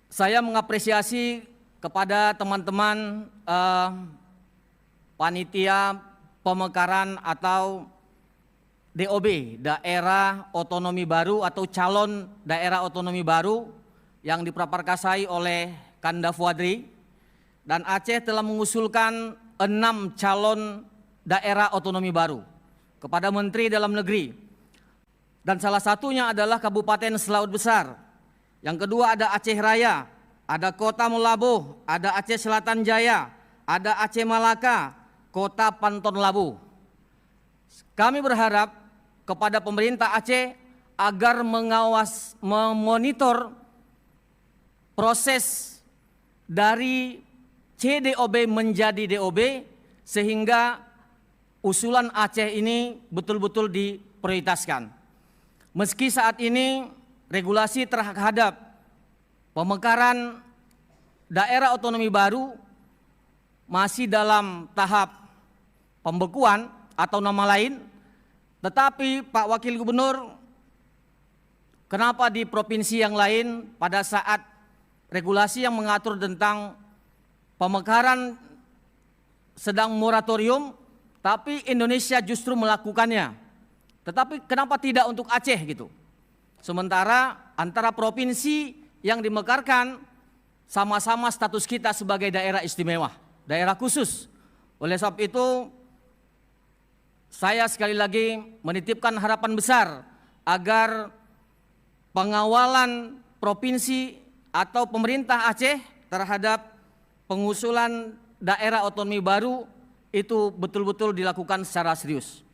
Saya mengapresiasi kepada teman-teman panitia pemekaran atau DOB, Daerah Otonomi Baru atau calon daerah otonomi baru yang diprakartasai oleh Kanda Fuadri, dan Aceh telah mengusulkan 6 calon daerah otonomi baru kepada Menteri Dalam Negeri, dan salah satunya adalah Kabupaten Selaut Besar. Yang kedua ada Aceh Raya, ada Kota Melabuh, ada Aceh Selatan Jaya, ada Aceh Malaka, Kota Panton Labu. Kami berharap kepada pemerintah Aceh agar memonitor proses dari CDOB menjadi DOB sehingga usulan Aceh ini betul-betul diprioritaskan. Meski saat ini regulasi terhadap pemekaran daerah otonomi baru masih dalam tahap pembekuan atau nama lain, tetapi Pak Wakil Gubernur, kenapa di provinsi yang lain pada saat regulasi yang mengatur tentang pemekaran sedang moratorium, tapi Indonesia justru melakukannya. Tetapi kenapa tidak untuk Aceh gitu? Sementara antara provinsi yang dimekarkan sama-sama status kita sebagai daerah istimewa, daerah khusus. Oleh sebab itu, saya sekali lagi menitipkan harapan besar agar pengawalan provinsi atau pemerintah Aceh terhadap pengusulan daerah otonomi baru itu betul-betul dilakukan secara serius.